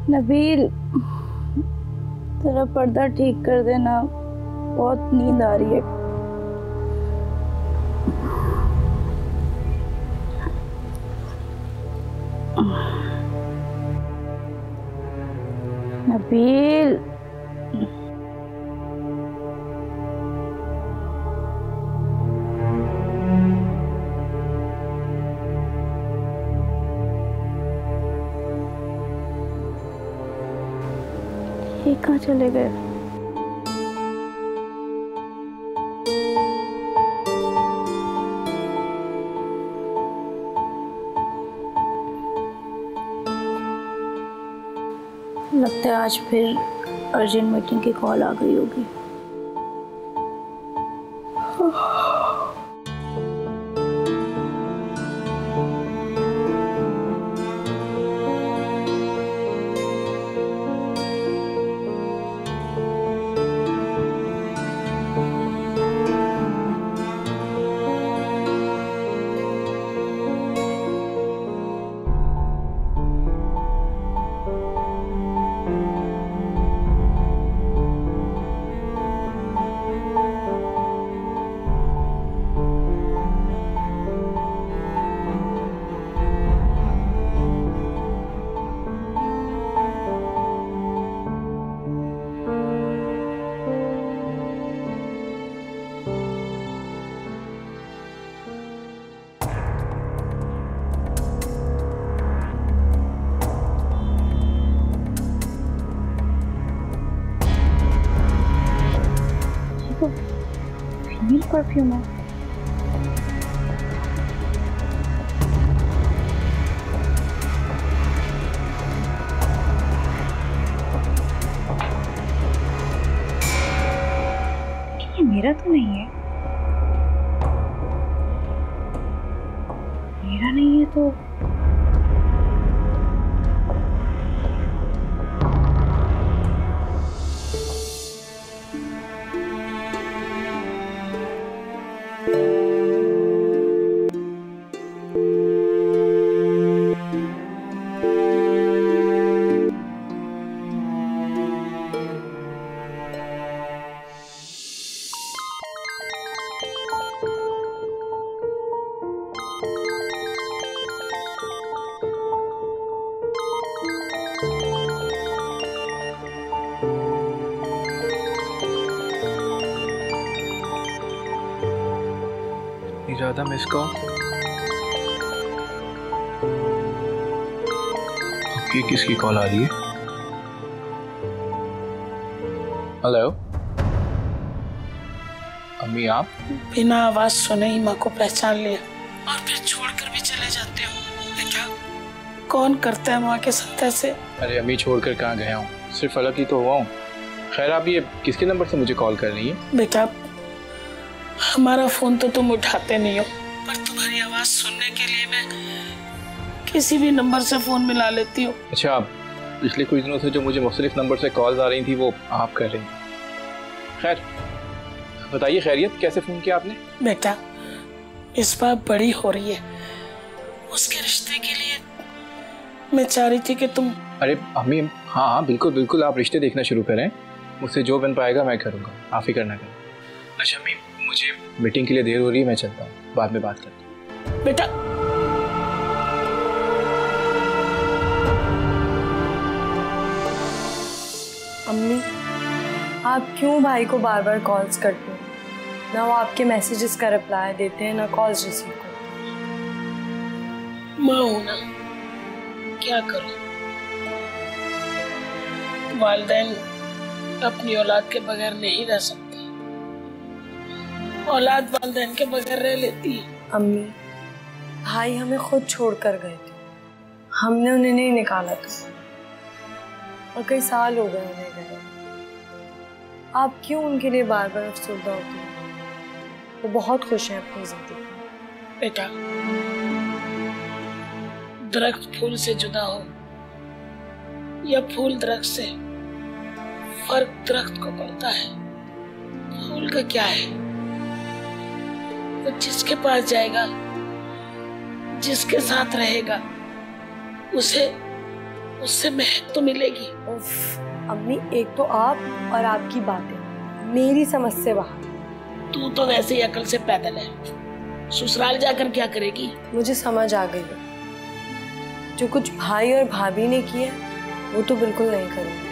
नबील, तेरा पर्दा ठीक कर देना, बहुत नींद आ रही है। नबील, ये कहाँ चले गए? लगता है आज फिर अर्जेंट मीटिंग की कॉल आ गई होगी। फीमेल परफ्यूम है। ये मेरा तो नहीं है, मेरा नहीं है तो ज्यादा मिस कॉल। ये किसकी कॉल आ रही है? हेलो अम्मी, आप बिना आवाज सुने ही माँ को पहचान लिया और फिर छोड़कर भी चले जाते हो बेटा। कौन करता है माँ के साथ ऐसे? अरे अम्मी, छोड़कर कहाँ गया हूँ, सिर्फ अलग ही तो हुआ हूँ। खैर, आप ये किसके नंबर से मुझे कॉल कर रही है? बेटा, हमारा फोन तो तुम उठाते नहीं हो, पर तुम्हारी आवाज सुनने के लिए मैं किसी भी नंबर से फोन मिला लेती हूँ। अच्छा, पिछले कुछ दिनों से जो मुझे मुख्तलिफ नंबर से कॉल्स आ रही थी वो आप कर रही। खैर बताइए, खैरियत? कैसे फोन किया आपने? बेटा, इस बार बड़ी हो रही है, उसके रिश्ते के लिए मैं चाह रही थी कि तुम। अरे अम्मी, हाँ बिल्कुल बिल्कुल, आप रिश्ते देखना शुरू करें, मुझसे जो बन पाएगा मैं करूँगा, आप ही करना करें। अच्छा अम्मी, मुझे मीटिंग के लिए देर हो रही है, मैं चलता हूँ, बाद में बात करते हैं। बेटा, अम्मी, आप क्यों भाई को बार बार कॉल्स करते हो? ना वो आपके मैसेजेस का रिप्लाई देते हैं, ना कॉल्स रिसीव करते हैं। माँ हूं ना, क्या करूं? वालिदैन अपनी औलाद के बगैर नहीं रह सकते, औलाद वालिदैन के बगैर रह लेती है। अम्मी, भाई हमें खुद छोड़कर गए थे, हमने उन्हें नहीं निकाला था और कई साल हो गए उन्हें गए। आप क्यों उनके लिए बार बार अफसरदा होती हैं? वो बहुत खुश हैं अपनी जिंदगी में। बेटा, दरख्त फूल से जुदा हो या फूल दरख्त से, फर्क दरख्त को पड़ता है, फूल का क्या है? वो जिसके पास जाएगा, जिसके साथ रहेगा, उसे उससे महक तो मिलेगी। उफ, अम्मी एक तो आप और आपकी बातें मेरी समझ से बाहर। तू तो वैसे ही अकल से पैदल है, ससुराल जाकर क्या करेगी? मुझे समझ आ गई है, जो कुछ भाई और भाभी ने किया वो तो बिल्कुल नहीं करूँगी।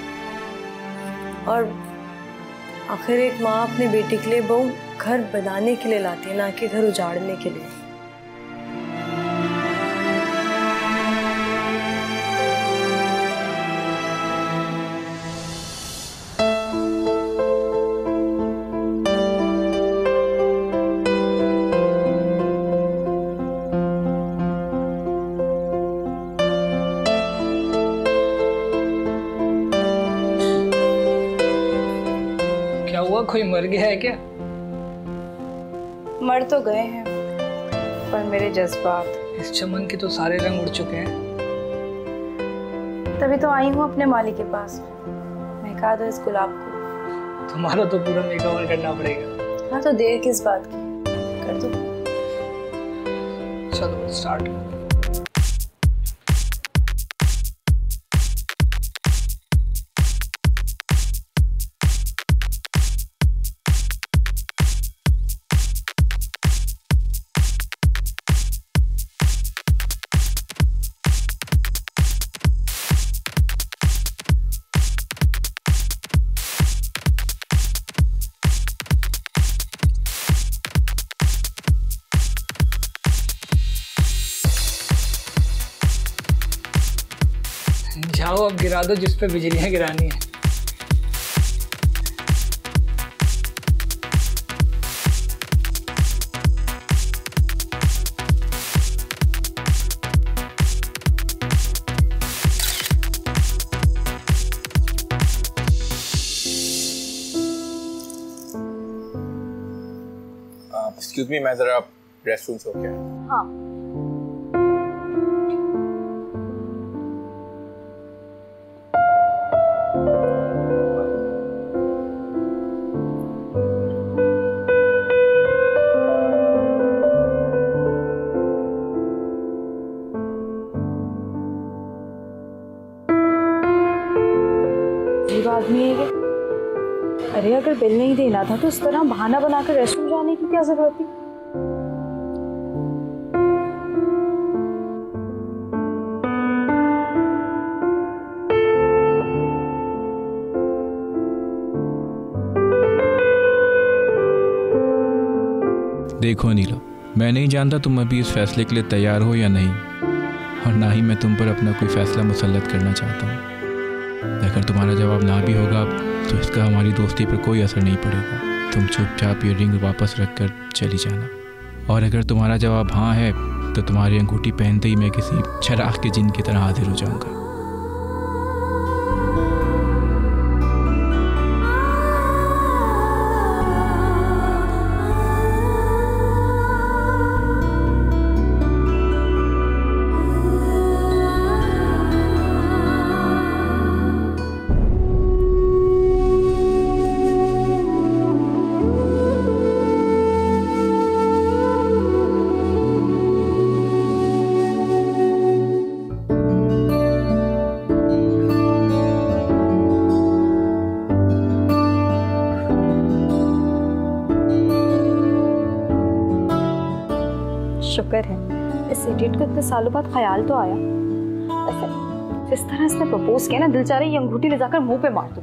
और आखिर एक माँ अपने बेटे के लिए बहू घर बनाने के लिए लाती है, ना कि घर उजाड़ने के लिए। कोई मर गया है क्या? मर तो गए हैं, पर मेरे जज्बात, इस चमन के तो सारे रंग उड़ चुके हैं। तभी तो आई हूँ अपने माली के पास। महका दो इस गुलाब को। तुम्हारा तो पूरा मेकओवर करना पड़ेगा। हाँ तो देर किस बात की, कर दो। चलो स्टार्ट। जाओ अब गिरा दो जिस पे बिजलियां गिरानी है। एक्सक्यूज मी, मैं जरा रेस्टरूम से होके आया। हाँ आदमी है ये। अरे अगर बिल नहीं देना था तो इस तरह बहाना बनाकर रेस्टोरेंट जाने की क्या जरूरत थी? देखो नीलम, मैं नहीं जानता तुम अभी इस फैसले के लिए तैयार हो या नहीं, और ना ही मैं तुम पर अपना कोई फैसला मुसल्लत करना चाहता हूँ। अगर तुम्हारा जवाब ना भी होगा तो इसका हमारी दोस्ती पर कोई असर नहीं पड़ेगा। तुम चुपचाप ये रिंग वापस रखकर चली जाना, और अगर तुम्हारा जवाब हाँ है तो तुम्हारी अंगूठी पहनते ही मैं किसी चराग के जिन की तरह हाजिर हो जाऊंगा। शुक्र है इस इडियट को इतने सालों बाद ख्याल तो आया। वैसे जिस तरह इसने प्रपोज किया ना, दिल चाह रही ये अंगूठी ले जाकर मुंह पे मार दूं।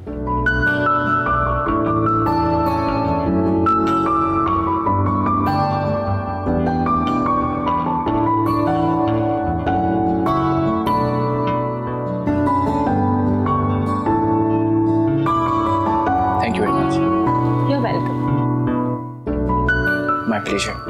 Thank you very much. You are welcome. My pleasure.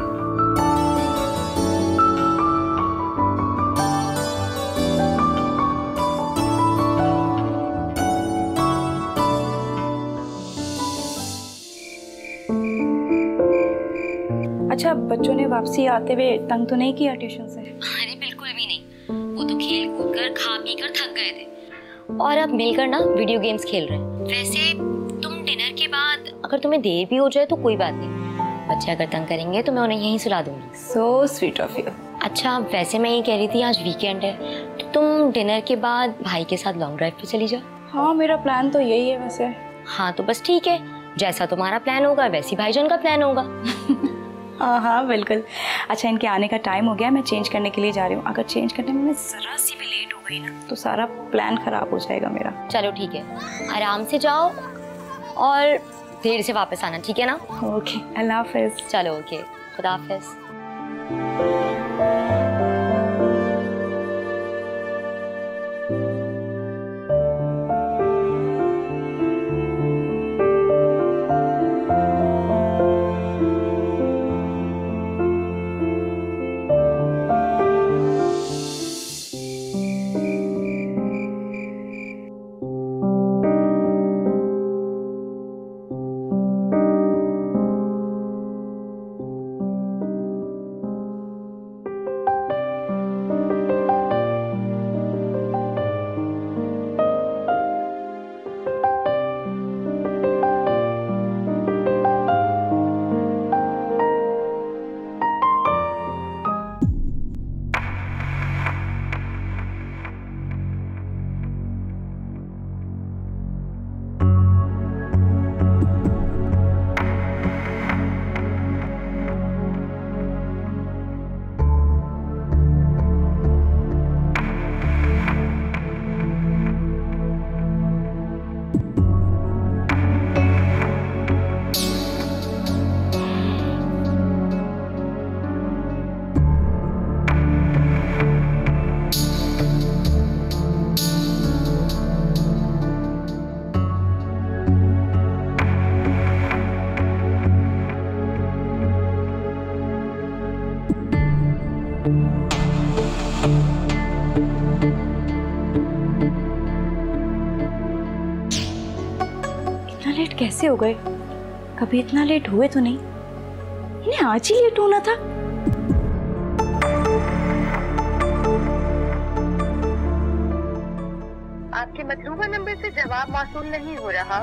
अच्छा, बच्चों ने वापसी आते हुए तंग तो नहीं किया ट्यूशन से? अरे बिल्कुल भी नहीं, वो तो खेल कूद कर खा पी कर थक गए थे और अब मिलकर ना वीडियो गेम्स खेल रहे हैं। वैसे तुम डिनर के बाद अगर तुम्हें देर भी हो जाए तो कोई बात नहीं, बच्चे अगर तंग करेंगे तो मैं उन्हें यहीं सुला दूंगी। So sweet of you. अच्छा वैसे मैं ये कह रही थी आज वीकेंड है तो तुम डिनर के बाद भाई के साथ लॉन्ग ड्राइव पे चली जाओ। हाँ मेरा प्लान तो यही है वैसे। हाँ तो बस ठीक है, जैसा तुम्हारा प्लान होगा वैसी भाईजान का प्लान होगा। हाँ हाँ बिल्कुल। अच्छा इनके आने का टाइम हो गया, मैं चेंज करने के लिए जा रही हूँ। अगर चेंज करने में मैं जरा सी भी लेट हो गई ना तो सारा प्लान खराब हो जाएगा मेरा। चलो ठीक है, आराम से जाओ और देर से वापस आना, ठीक है ना? ओके अल्लाह हाफिज। चलो ओके, खुदा हाफिज। कैसे हो गए? कभी इतना लेट हुए तो नहीं। इन्हें आज ही लेट होना था। आपके मतलूबा नंबर से जवाब मौसूल नहीं हो रहा।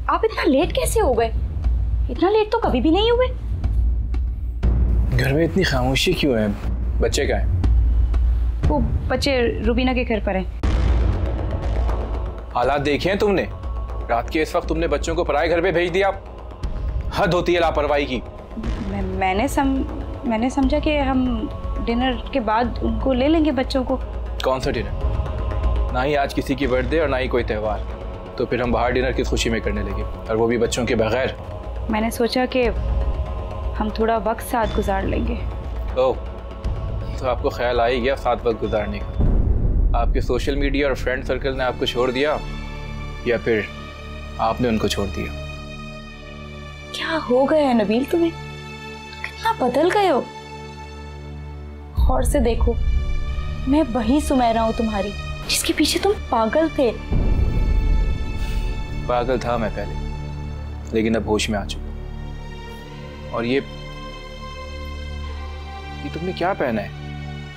आप इतना लेट कैसे हो गए? इतना लेट तो कभी भी नहीं हुए। घर में इतनी खामोशी क्यों है? बच्चे कहाँ हैं? वो बच्चे रुबीना के घर पर हैं। हालात देखे हैं तुमने? रात के इस वक्त तुमने बच्चों को पराए घर पे भेज दिया। हद होती है लापरवाही की। मैंने समझा कि हम डिनर के बाद उनको ले लेंगे बच्चों को। कौन सा डिनर? ना ही आज किसी की बर्थडे और ना ही कोई त्यौहार, तो फिर हम बाहर डिनर किस खुशी में करने लगे, और वो भी बच्चों के बगैर। मैंने सोचा कि हम थोड़ा वक्त साथ गुजार लेंगे। ओह, तो आपको ख्याल आ ही गया साथ वक्त गुजारने का। आपके सोशल मीडिया और फ्रेंड सर्कल ने आपको छोड़ दिया या फिर आपने उनको छोड़ दिया? क्या हो गया है नबील तुम्हें? कितना बदल गए हो। गौर से देखो, मैं वही सुमैरा हूँ तुम्हारी जिसके पीछे तुम पागल थे। पागल था मैं पहले, लेकिन अब होश में आ चुका। और ये तुमने क्या पहना है?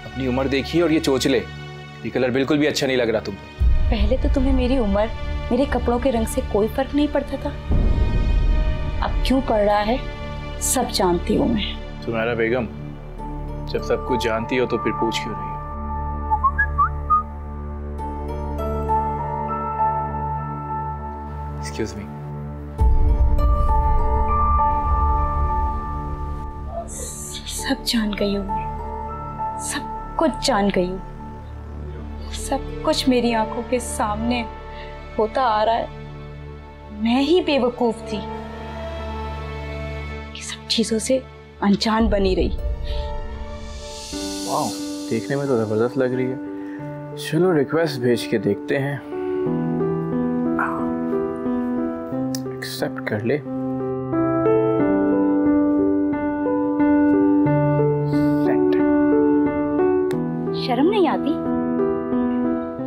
अपनी उम्र देखी और ये चोचले, ये कलर बिल्कुल भी अच्छा नहीं लग रहा तुम। पहले तो तुम्हें मेरी उम्र, मेरे कपड़ों के रंग से कोई फर्क नहीं पड़ता था। अब क्यों पड़ रहा है सब जानती हूँ मैं। सुमैरा बेगम, जब सब कुछ जानती हो तो फिर पूछ क्यों रही हो? Excuse me. सब जान गई हूँ मैं, सब कुछ जान गई हूँ। सब कुछ मेरी आंखों के सामने होता आ रहा है। मैं ही बेवकूफ थी कि सब चीजों से अनजान बनी रही। वाह, देखने में तो जबरदस्त लग रही है। चलो रिक्वेस्ट भेज के देखते हैं। एक्सेप्ट कर ले। शर्म नहीं आती?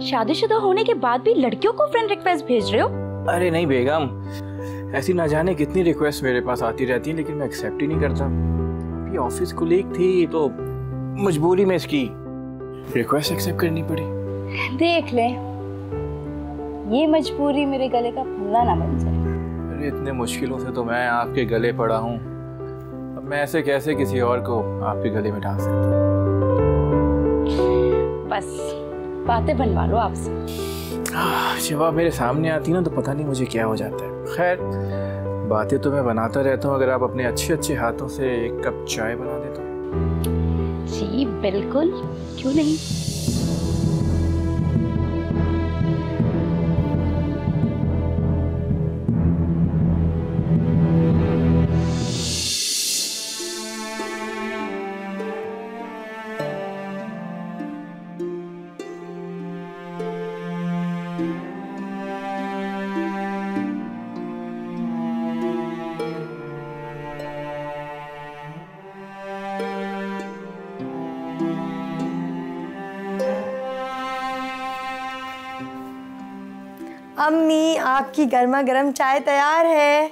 शादीशुदा होने के बाद भी लड़कियों को फ्रेंड रिक्वेस्ट भेज रहे हो? अरे नहीं बेगम, ऐसी ना जाने कितनी रिक्वेस्ट मेरे पास आती रहती हैं, लेकिन मैं एक्सेप्ट ही नहीं करता। ये ऑफिस कोलीग थी तो मजबूरी में इसकी रिक्वेस्ट एक्सेप्ट करनी पड़ी। देख ले, ये मजबूरी मेरे गले का फंदा ना बन जाए। अरे इतने मुश्किलों से तो मैं आपके गले पड़ा हूँ, अब मैं ऐसे कैसे किसी और को आपके गले में डाल सकता हूँ? बस बातें बनवा लो आपसे। जब आप मेरे सामने आती ना तो पता नहीं मुझे क्या हो जाता है। खैर, बातें तो मैं बनाता रहता हूँ, अगर आप अपने अच्छे अच्छे हाथों से एक कप चाय बना दे तो। जी बिल्कुल, क्यों नहीं। अम्मी, आपकी गर्मा गर्म चाय तैयार है।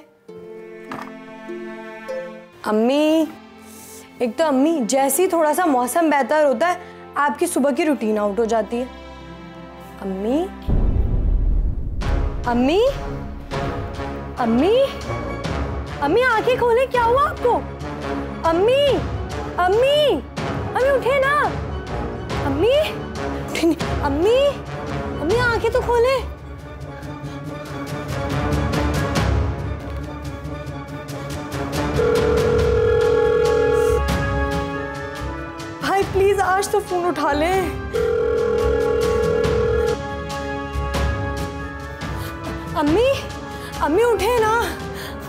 अम्मी, एक तो अम्मी जैसे ही थोड़ा सा मौसम बेहतर होता है आपकी सुबह की रूटीन आउट हो जाती है। अम्मी, अम्मी, अम्मी, अम्मी आंखें खोले, क्या हुआ आपको? अम्मी, अम्मी, अम्मी उठे ना। अम्मी, अम्मी, अम्मी आंखें तो खोले। भाई प्लीज आज तो फोन उठा ले। अम्मी, अम्मी उठे ना।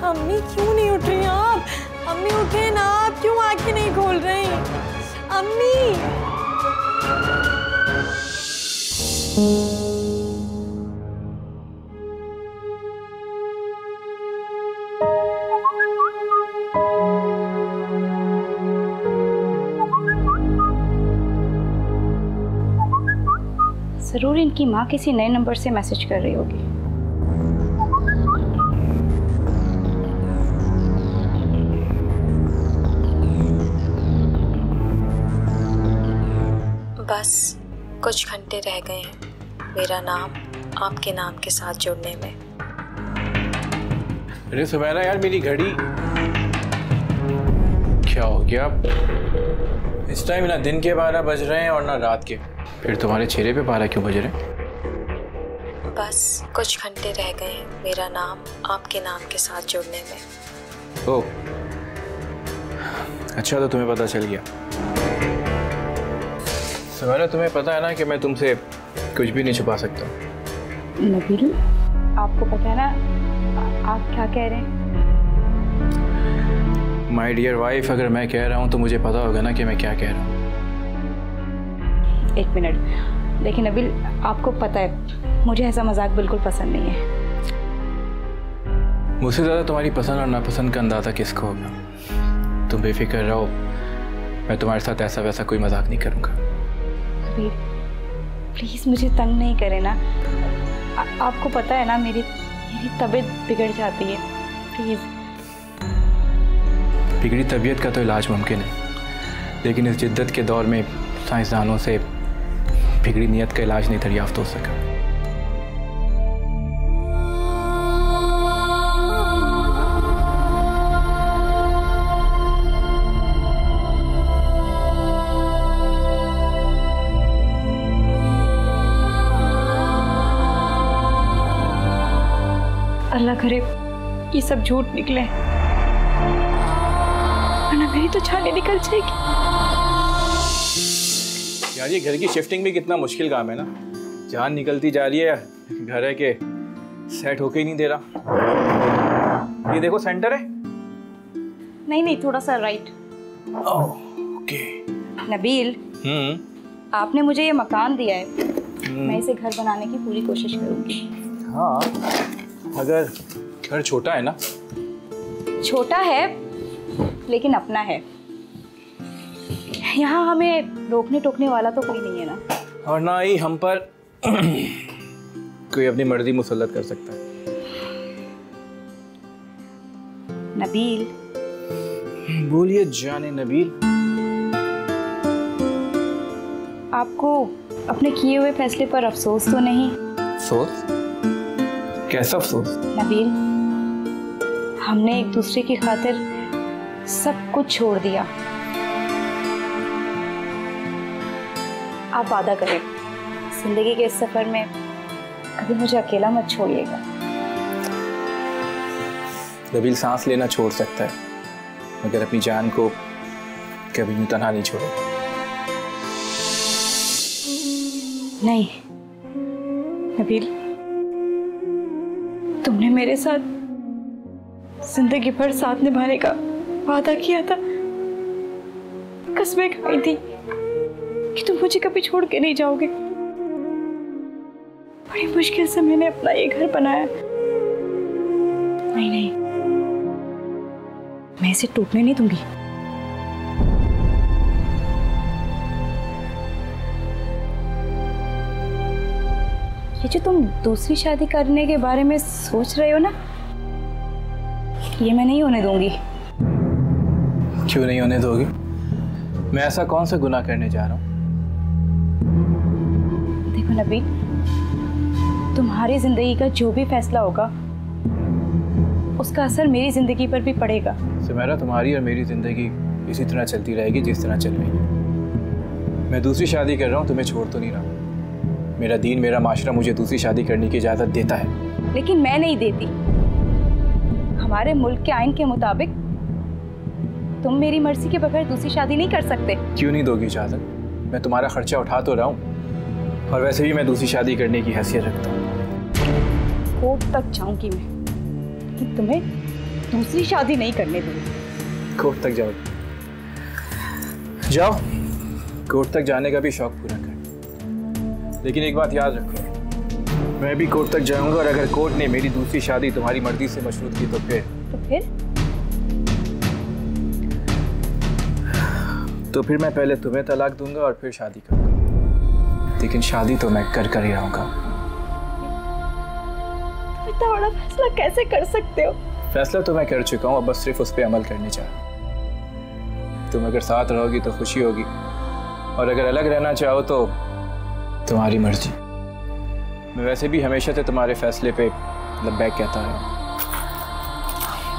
अम्मी क्यों नहीं उठ रही आप? अम्मी उठे ना, आप क्यों आंखें नहीं खोल रही? अम्मी, जरूर इनकी माँ किसी नए नंबर से मैसेज कर रही होगी। बस कुछ घंटे रह गए हैं मेरा नाम आपके नाम के साथ जुड़ने में। अरे सुमैरा यार, मेरी घड़ी क्या हो गया? इस टाइम ना दिन के 12 बज रहे हैं और ना रात के। फिर तुम्हारे चेहरे पे 12 क्यों बज रहे हैं? बस कुछ घंटे रह गए हैं मेरा नाम आपके नाम के साथ जुड़ने में। ओह अच्छा, तो तुम्हें पता चल गया। सुमैरा, तुम्हें पता है ना कि मैं तुमसे कुछ भी नहीं छुपा सकता। नबील, आपको पता है ना आप क्या कह रहे हैं? माय डियर वाइफ, अगर मैं कह रहा हूँ तो मुझे पता होगा ना कि मैं क्या कह रहा हूँ। एक मिनट, देखिए नबील, आपको पता है मुझे ऐसा मजाक बिल्कुल पसंद नहीं है। मुझसे ज़्यादा तुम्हारी पसंद और नापसंद का अंदाज़ा किसको होगा? तुम बेफिक्र रहो, मैं तुम्हारे साथ ऐसा वैसा कोई मजाक नहीं करूँगा। नबील प्लीज़ मुझे तंग नहीं करे ना। आपको पता है ना मेरी तबीयत बिगड़ जाती है। प्लीज़। बिगड़ी तबीयत का तो इलाज मुमकिन है, लेकिन इस जिद्दत के दौर में साइंसदानों से बिगड़ी नीयत का इलाज नहीं दरियाफ्त हो सका। अल्लाह करे ये सब झूठ निकले, वरना मेरी तो छाले निकल जाएगी। यार ये घर की शिफ्टिंग भी कितना मुश्किल काम है ना। जान निकलती जा रही है, घर है के सेट होके ही नहीं दे रहा। ये देखो सेंटर है। नहीं नहीं, थोड़ा सा राइट। ओके। नबील, आपने मुझे ये मकान दिया है, मैं इसे घर बनाने की पूरी कोशिश करूंगी। हाँ, अगर घर छोटा है ना। छोटा है लेकिन अपना है। यहाँ हमें रोकने टोकने वाला तो कोई नहीं है ना, और ना ही हम पर कोई अपनी मर्जी मुसल्लत कर सकता है। नबील। बोलिए जाने नबील। आपको अपने किए हुए फैसले पर अफसोस तो नहीं? अफसोस? कैसा अफसोस? नबील, हमने एक दूसरे की खातिर सब कुछ छोड़ दिया। आप वादा करें जिंदगी के इस सफर में कभी मुझे अकेला मत छोड़िएगा। नबील सांस लेना छोड़ सकता है मगर अपनी जान को कभी यूं तन्हा नहीं छोड़ेगा। नहीं नबील, तुमने मेरे साथ जिंदगी भर साथ निभाने का वादा किया था, कसमें खाई थी कि तुम मुझे कभी छोड़ के नहीं जाओगे। बड़ी मुश्किल से मैंने अपना ये घर बनाया। नहीं नहीं, मैं इसे टूटने नहीं दूंगी। ये जो तुम दूसरी शादी करने के बारे में सोच रहे हो ना, ये मैं नहीं होने दूंगी। क्यों नहीं होने दोगी? मैं ऐसा कौन सा गुनाह करने जा रहा हूँ? देखो नबील, तुम्हारी जिंदगी का जो भी फैसला होगा उसका असर मेरी जिंदगी पर भी पड़ेगा। सुमेरा, तुम्हारी और मेरी जिंदगी इसी तरह चलती रहेगी जिस तरह चल रही है। मैं दूसरी शादी कर रहा हूँ, तुम्हें छोड़ तो नहीं रहा। मेरा दीन, मेरा माशरा मुझे दूसरी शादी करने की इजाज़त देता है। लेकिन मैं नहीं देती। हमारे मुल्क के आइन के मुताबिक तुम मेरी मर्जी के बगैर दूसरी शादी नहीं कर सकते। क्यों नहीं दोगी इजाज़त? मैं तुम्हारा खर्चा उठा तो रहा हूँ और वैसे भी मैं दूसरी शादी करने की हैसियत रखता हूँ। कोर्ट तक जाऊंगी मैं कि तुम्हें दूसरी शादी नहीं करने दूंगी। कोर्ट तक जाओ? जाओ, कोर्ट तक जाने का भी शौक पूरा कर। लेकिन एक बात याद रखो, मैं भी कोर्ट तक जाऊंगा और अगर कोर्ट ने मेरी दूसरी शादी तुम्हारी मर्जी से मशरूत की तो फिर मैं पहले तुम्हें तलाक दूंगा और फिर शादी करूंगा। लेकिन शादी तो मैं कर ही रहूंगा। इतना बड़ा फैसला कैसे कर सकते हो? फैसला तो मैं कर चुका हूँ, अब बस सिर्फ उस पर अमल करने चाह। तुम अगर साथ रहोगी तो खुशी होगी और अगर अलग रहना चाहो तो तुम्हारी मर्जी। मैं वैसे भी हमेशा से तुम्हारे फैसले पे लब्बैक कहता है।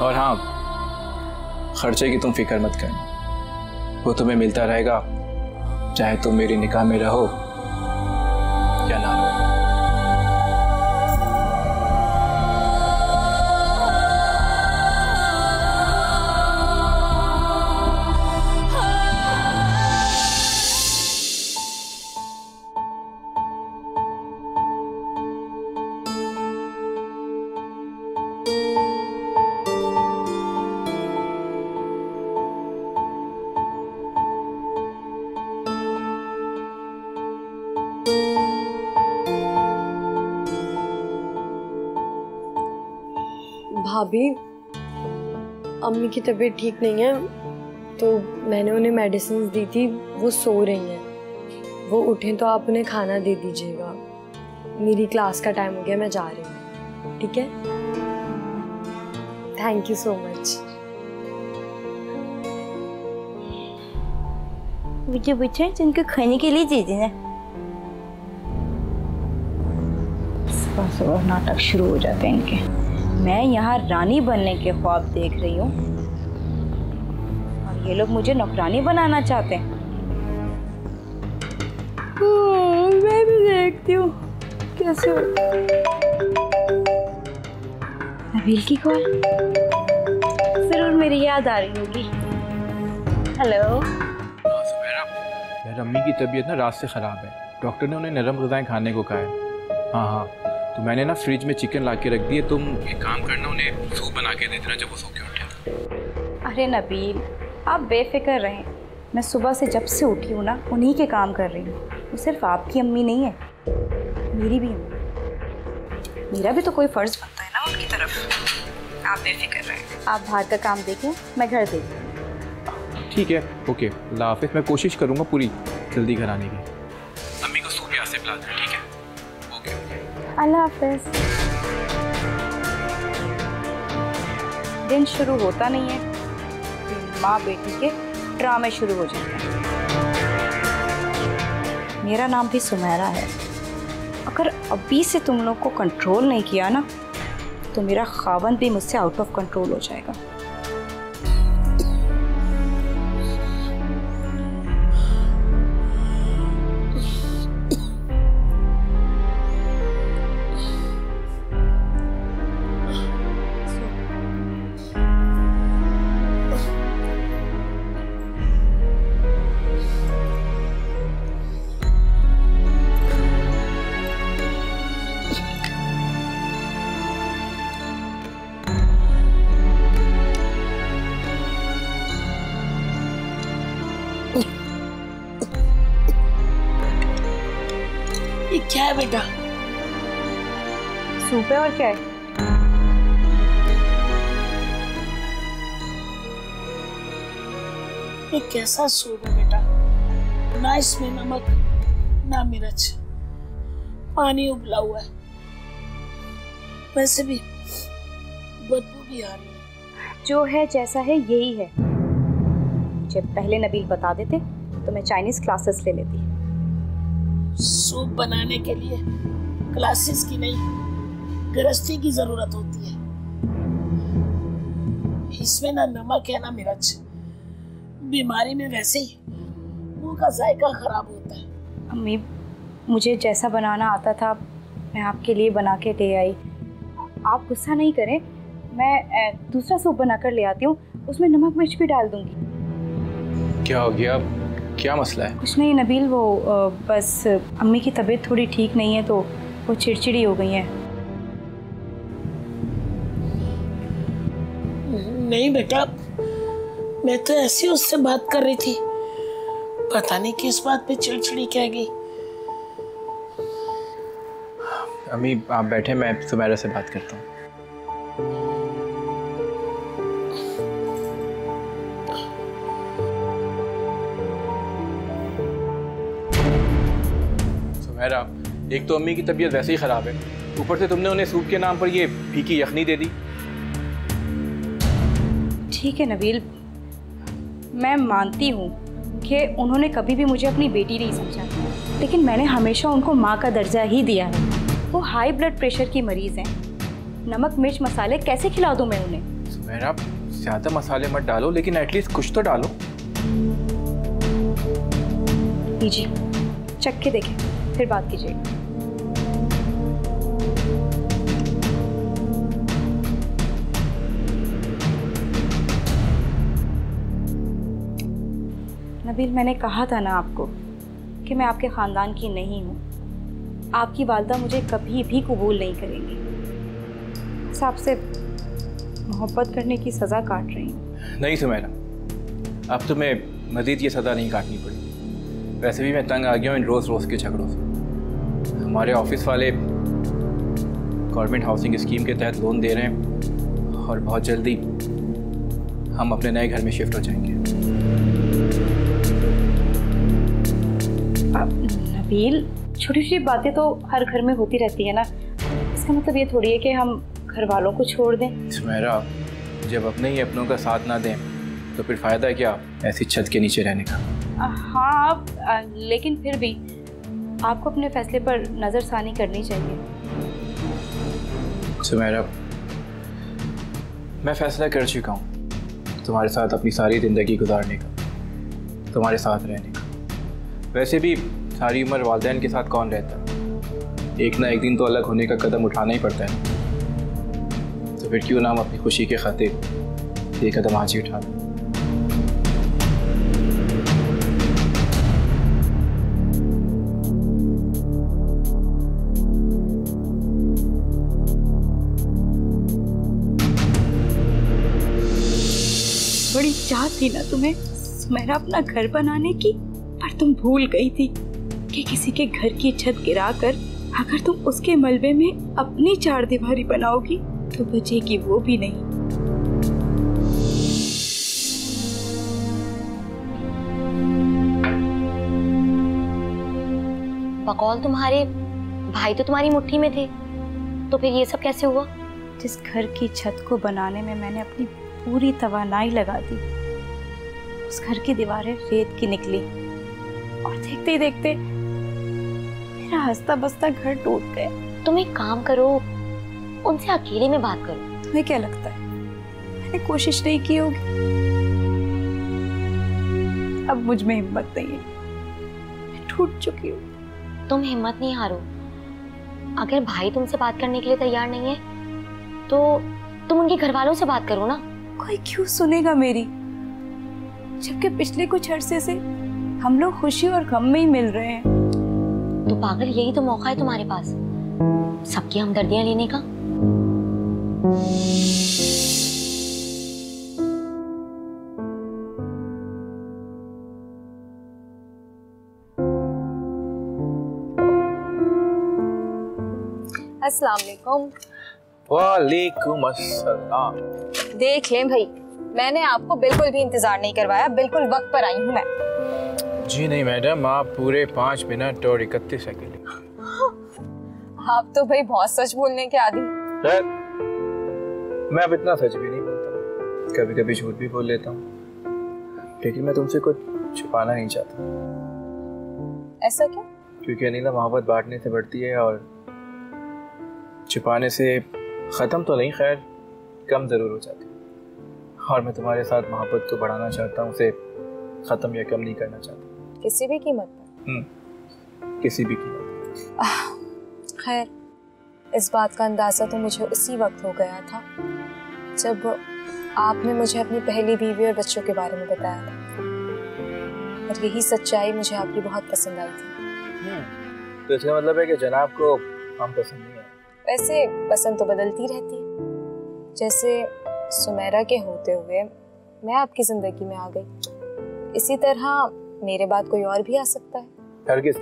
और हाँ, खर्चे की तुम फिक्र मत करना, वो तुम्हें मिलता रहेगा चाहे तुम मेरी निकाह में रहो या ना रहो। भाभी, अम्मी की तबीयत ठीक नहीं है तो मैंने उन्हें मेडिसिन दी थी, वो सो रही हैं। वो उठें तो आप उन्हें खाना दे दीजिएगा। मेरी क्लास का टाइम हो गया, मैं जा रही हूँ। ठीक है? Thank you so much. मुझे बच्चे जिनको खाने के लिए दे देना। सुबह सुबह नाटक शुरू हो जाते हैं इनके। मैं यहाँ रानी बनने के ख्वाब देख रही हूँ और ये लोग मुझे नौकरानी बनाना चाहते हैं। मैं भी देखती हूँ कैसे। नबील की कॉल, जरूर मेरी याद आ रही होगी। हेलो। यार, अम्मी की तबीयत ना रात से ख़राब है। डॉक्टर ने उन्हें नरम ग़िज़ाएं खाने को कहा है। हाँ, तो मैंने ना फ्रिज में चिकन ला के रख दिए। तुम एक काम करना, उन्हें सूप बना के दे देना जब वो सो के उठे। अरे नबील, आप बेफिक्र रहें। मैं सुबह से जब से उठी हूँ ना उन्हीं के काम कर रही हूँ। वो सिर्फ आपकी अम्मी नहीं है, मेरी भी अम्मी। मेरा भी तो कोई फ़र्ज़ बनता है ना उनकी तरफ। आप बेफिक्र रहें। आप बाहर का काम देखें, मैं घर देखती हूँ। ठीक है, ओके, अल्लाह हाफ़िज़। मैं कोशिश करूँगा पूरी जल्दी घर आने की। अम्मी को सूप यहाँ से पिला दें, ठीक है? ओके, अल्लाह हाफ़िज़। दिन शुरू होता नहीं है फिर माँ बेटी के ड्रामे शुरू हो जाते हैं। मेरा नाम भी सुमेरा है। अगर अभी से तुम लोग को कंट्रोल नहीं किया ना तो मेरा खावंद भी मुझसे आउट ऑफ कंट्रोल हो जाएगा। ये क्या है बेटा? सूप है और क्या है? ये कैसा सूप है बेटा? ना इसमें नमक ना मिर्च, पानी उबला हुआ है। वैसे भी बदबू भी आ रही है। जो है जैसा है यही है। मुझे पहले नबील बता देते तो मैं चाइनीज क्लासेस ले लेती। सूप बनाने के लिए क्लासेस की नहीं, गृहस्थी की जरूरत होती है। इसमें ना नमक है ना मिर्च। बीमारी में वैसे ही मुंह का जायका खराब होता है। अम्मी, मुझे जैसा बनाना आता था मैं आपके लिए बना के ले आई। आप गुस्सा नहीं करें, मैं दूसरा सूप बना कर ले आती हूँ, उसमें नमक मिर्च भी डाल दूंगी। क्या हो गया? क्या मसला है? कुछ नहीं नबील, वो बस अम्मी की तबीयत थोड़ी ठीक नहीं है तो वो चिड़चिड़ी हो गई है। नहीं बेटा, मैं तो ऐसी उससे बात कर रही थी, पता नहीं किस बात पे चिड़चिड़ी कह गई। अम्मी आप बैठे, मैं सुमेरा से बात करता हूँ। सुमेरा, एक तो अम्मी की तबीयत वैसे ही ख़राब है, ऊपर से तुमने उन्हें सूप के नाम पर ये फीकी यखनी दे दी। ठीक है नबील, मैं मानती हूँ कि उन्होंने कभी भी मुझे अपनी बेटी नहीं समझा, लेकिन मैंने हमेशा उनको माँ का दर्जा ही दिया है। वो हाई ब्लड प्रेशर की मरीज़ हैं, नमक मिर्च मसाले कैसे खिला दूँ मैं उन्हें? सुमेरा, ज़्यादा मसाले मत डालो, लेकिन एटलीस्ट कुछ तो डालो। लीजिए, चख के देखें, फिर बात कीजिए। नबील, मैंने कहा था ना आपको कि मैं आपके ख़ानदान की नहीं हूँ। आपकी वालदा मुझे कभी भी कबूल नहीं करेंगी। बस आपसे मोहब्बत करने की सज़ा काट रही हूँ। नहीं सुमेरा, अब तुम्हें मज़ीद ये सज़ा नहीं काटनी पड़ी। वैसे भी मैं तंग आ गया हूँ इन रोज़ रोज़ के झगड़ों से। हमारे ऑफिस वाले गवर्नमेंट हाउसिंग स्कीम के तहत लोन दे रहे हैं और बहुत जल्दी हम अपने नए घर में शिफ्ट हो जाएंगे। नबील, छोटी छोटी बातें तो हर घर में होती रहती है ना, इसका मतलब ये थोड़ी है कि हम घर वालों को छोड़ दें। सुमेरा, जब अपने ही अपनों का साथ ना दें तो फिर फ़ायदा क्या ऐसी छत के नीचे रहने का? हाँ, लेकिन फिर भी आपको अपने फैसले पर नज़रसानी करनी चाहिए। सुमेरा, मैं फ़ैसला कर चुका हूँ तुम्हारे साथ अपनी सारी ज़िंदगी गुजारने का, तुम्हारे साथ रहने का। वैसे भी सारी उम्र वालिदैन के साथ कौन रहता है? एक ना एक दिन तो अलग होने का कदम उठाना ही पड़ता है। तो फिर क्यों ना हम अपनी खुशी के खातिर ये कदम आज ही उठा लें। बड़ी चाह थी ना तुम्हें सुमेरा अपना घर बनाने की, पर तुम भूल गई थी कि किसी के घर की छत गिराकर अगर तुम उसके मलबे में अपनी चारदीवारी बनाओगी तो बचेगी वो भी नहीं। बकौल तुम्हारे भाई तो तुम्हारी मुट्ठी में थे, तो फिर ये सब कैसे हुआ? जिस घर की छत को बनाने में मैंने अपनी पूरी तवानाई लगा दी। उस घर की दीवारें रेत की निकली और देखते ही देखते मेरा हंसता बसता घर टूट गया। तुम एक काम करो, उनसे अकेले में बात करो। तुम्हें क्या लगता है मैंने कोशिश नहीं की होगी? अब मुझ में हिम्मत नहीं है, मैं टूट चुकी हूँ। तुम हिम्मत नहीं हारो। अगर भाई तुमसे बात करने के लिए तैयार नहीं है तो तुम उनके घर वालों से बात करो ना। कोई क्यों सुनेगा मेरी, जबकि पिछले कुछ अरसे से हम लोग खुशी और गम में ही मिल रहे हैं। तो पागल, यही तो मौका है तुम्हारे पास सबकी हमदर्दियां लेने का। अस्सलाम वालेकुम। वालेकुम अस्सलाम। देख लें भाई, मैंने आपको बिल्कुल भी इंतजार नहीं करवाया, बिल्कुल वक्त पर आई हूँ मैं। जी नहीं मैडम, आप पूरे 5 मिनट और 31 सेकंड। आप तो भाई बहुत सच बोलने के आदी। मैं अब इतना सच भी नहीं बोलता, कभी कभी झूठ भी बोल लेता हूँ, लेकिन मैं तुमसे कुछ छुपाना नहीं चाहता। ऐसा क्यों? क्योंकि अनिला, मोहब्बत बांटने से बढ़ती है और छुपाने से ख़त्म तो नहीं, खैर कम ज़रूर हो जाती है। और मैं तुम्हारे साथ मोहब्बत को बढ़ाना चाहता हूँ, उसे ख़त्म या कम नहीं करना चाहता। किसी भी कीमत पर? किसी भी कीमत। खैर, इस बात का अंदाज़ा तो मुझे उसी वक्त हो गया था जब आपने मुझे अपनी पहली बीवी और बच्चों के बारे में बताया था, और यही सच्चाई मुझे आपकी बहुत पसंद आई थी। तो इसका मतलब है कि जनाब को हम पसंद नहीं है। वैसे पसंद तो बदलती रहती है, जैसे सुमेरा के होते हुए मैं आपकी जिंदगी में आ गई, इसी तरह मेरे बाद कोई और भी आ सकता है। हरगिज़,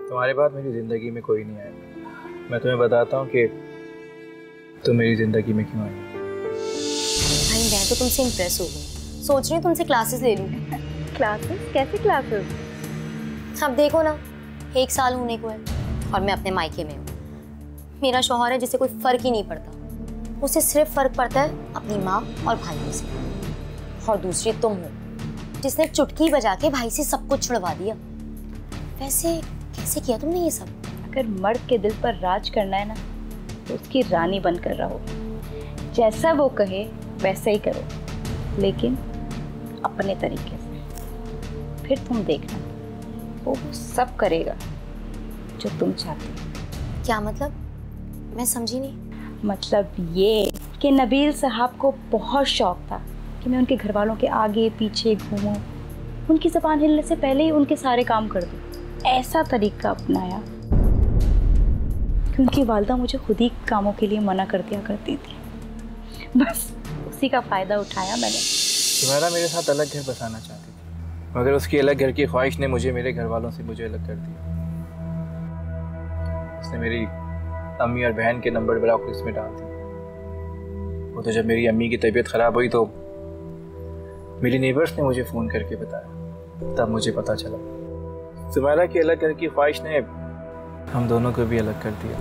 तुम्हारे बाद मेरी जिंदगी में कोई नहीं आएगा। मैं तुम्हें बताता हूँ कि तुम मेरी जिंदगी में क्यों आई। भाई मैं तो तुमसे इम्प्रेस हो गई, सोच रही हूँ तुमसे क्लासेस ले लूँ। क्लासेस? कैसे क्लासेस? अब देखो ना, 1 साल होने को है और मैं अपने मायके में हूँ। मेरा शौहर है जिसे कोई फर्क ही नहीं पड़ता, उसे सिर्फ फर्क पड़ता है अपनी माँ और भाइयों से। और दूसरी तुम हो जिसने चुटकी बजा के भाई से सब कुछ छुड़वा दिया। वैसे कैसे किया तुमने ये सब? अगर मर्द के दिल पर राज करना है ना, तो उसकी रानी बनकर रहो। जैसा वो कहे वैसा ही करो, लेकिन अपने तरीके से। फिर तुम देखना, वो सब करेगा जो तुम चाहती हो। क्या मतलब? मैं समझी नहीं। मतलब ये कि नबील साहब को बहुत शौक था कि मैं उनके घर वालों के आगे पीछे घूमूं, उनकी ज़बान हिलने से पहले ही उनके सारे काम कर दूं। ऐसा तरीका अपनाया कि उनकी वालिदा मुझे खुद ही कामों के लिए मना कर दिया करती थी। बस उसी का फ़ायदा उठाया मैंने। तुम्हारा मेरे साथ अलग घर बसाना चाहती थी, मगर उसकी अलग घर की ख्वाहिश ने मुझे मेरे घर वालों से मुझे अलग कर दिया। उसने मेरी अम्मी और बहन के नंबर ब्लॉक लिस्ट में डाल दिए। वो तो जब मेरी अम्मी की तबीयत ख़राब हुई तो मेरी नेबर्स ने मुझे फ़ोन करके बताया, तब मुझे पता चला सुमेरा की अलग घर की ख्वाहिश ने हम दोनों को भी अलग कर दिया।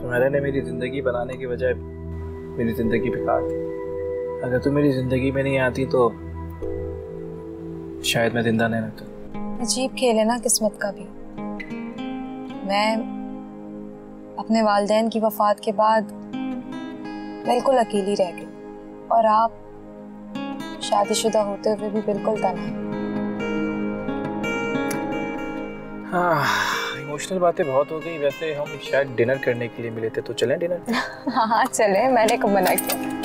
सुमेरा ने मेरी ज़िंदगी बनाने के बजाय मेरी ज़िंदगी बिगाड़ दी। अगर तू मेरी ज़िंदगी में नहीं आती तो शायद मैं जिंदा नहीं रहता। अजीब खेल है ना किस्मत का भी। मैं अपने वालिदैन की वफात के बाद बिल्कुल अकेली रह गई, और आप शादीशुदा होते हुए भी बिल्कुल तन्हा। इमोशनल बातें बहुत हो गई। वैसे हम शायद डिनर करने के लिए मिले थे, तो चलें डिनर? हाँ चले, मैंने कब मना किया।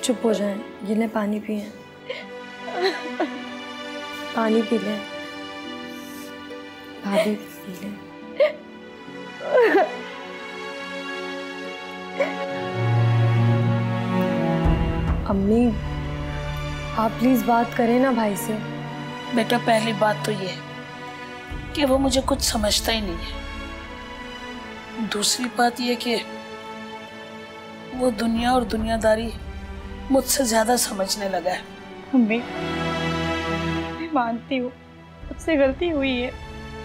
चुप हो जाएं, ये ले पानी पिए। पानी पी ले भाभी, पी ले। अम्मी, आप प्लीज बात करें ना भाई से। बेटा, पहली बात तो ये है कि वो मुझे कुछ समझता ही नहीं है। दूसरी बात यह कि वो दुनिया और दुनियादारी मुझसे ज्यादा समझने लगा है। मम्मी, मैं मानती हूँ मुझसे गलती हुई है,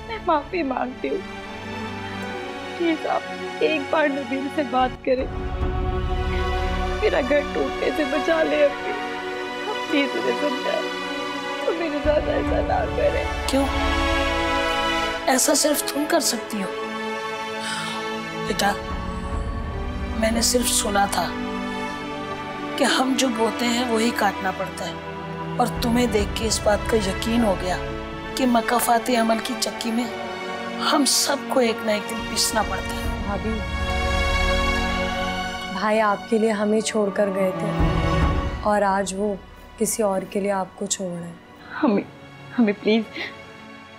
मैं माफी मांगती हूँ। प्लीज आप एक बार नबील से बात करें, मेरा घर टूटने से बचा ले। अभी आप प्लीज उन्हें समझाएं तो मेरे साथ ऐसा ना करें। क्यों? ऐसा सिर्फ तुम कर सकती हो बेटा। मैंने सिर्फ सुना था कि हम जो बोते हैं वही काटना पड़ता है, और तुम्हें देख के इस बात का यकीन हो गया कि मकाफाते अमल की चक्की में हम सबको एक ना एक दिन पीसना पड़ता है। भाभी, भाई आपके लिए हमें छोड़कर गए थे और आज वो किसी और के लिए आपको छोड़ रहे हैं। हमें प्लीज,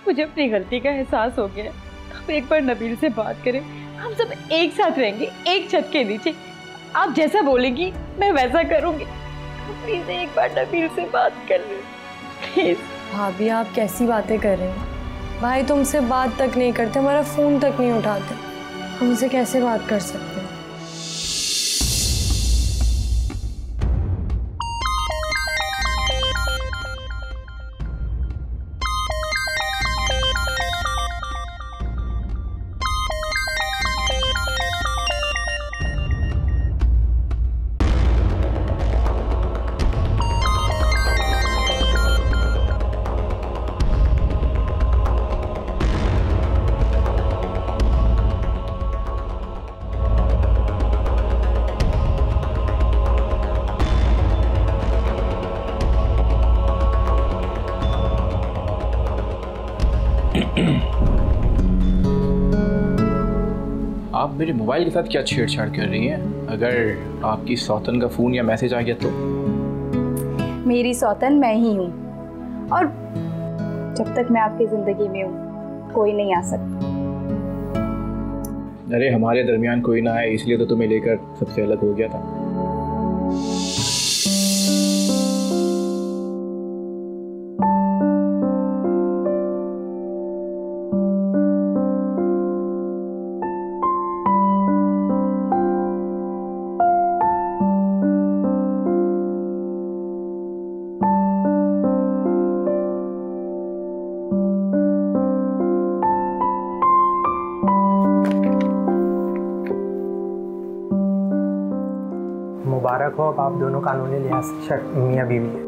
मुझे अपनी गलती का एहसास हो गया है। आप एक बार नबील से बात करें, हम सब एक साथ रहेंगे एक छत के नीचे। आप जैसा बोलेंगी मैं वैसा करूंगी। प्लीज एक बार नबील से बात कर ले प्लीज। भाभी आप कैसी बातें कर रहे हैं? भाई तुमसे बात तक नहीं करते, हमारा फोन तक नहीं उठाते, हम उनसे कैसे बात कर सकते हैं? आप मेरे मोबाइल के साथ क्या छेड़छाड़ कर रही हैं? अगर आपकी सौतन का फ़ोन या मैसेज आ गया तो? मेरी सौतन मैं ही हूँ, और जब तक मैं आपकी ज़िंदगी में हूँ कोई नहीं आ सकता। अरे हमारे दरमियान कोई ना है, इसलिए तो तुम्हें लेकर सबसे अलग हो गया था। मुबारक हो, अब आप दोनों कानूनी लिहाज से मियां बीवी हैं।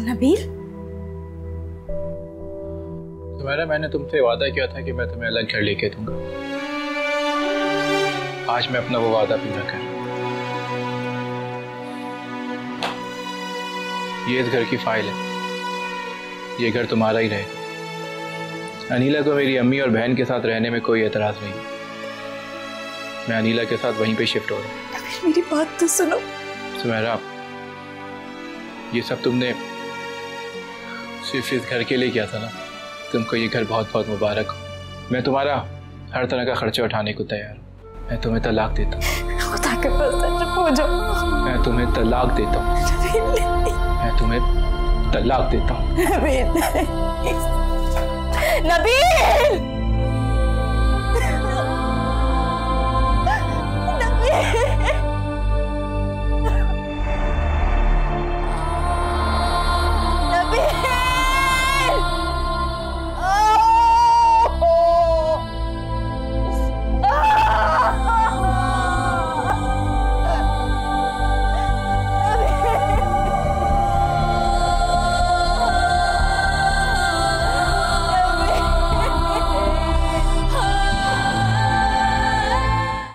नबील, तुम्हारा मैंने तुमसे वादा किया था कि मैं तुम्हें अलग घर लेके दूंगा। आज मैं अपना वो वादा पूरा कर। ये इस घर की फाइल है, ये घर तुम्हारा ही रहेगा। अनीला को मेरी अम्मी और बहन के साथ रहने में कोई एतराज नहीं। मैं अनीला के साथ वहीं पे शिफ्ट हो रहा हूँ। मेरी बात तो सुनो। सुमेरा, ये सब तुमने सिर्फ इस घर के लिए किया था ना। तुमको ये घर बहुत बहुत मुबारक हो। मैं तुम्हारा हर तरह का खर्चा उठाने को तैयार हूँ। मैं तुम्हें तलाक देता हूँ। खुदा के पास चुप हो जाओ। मैं तुम्हें तलाक देता हूँ। मैं तुम्हें तलाक देता हूँ। नबील, नबील।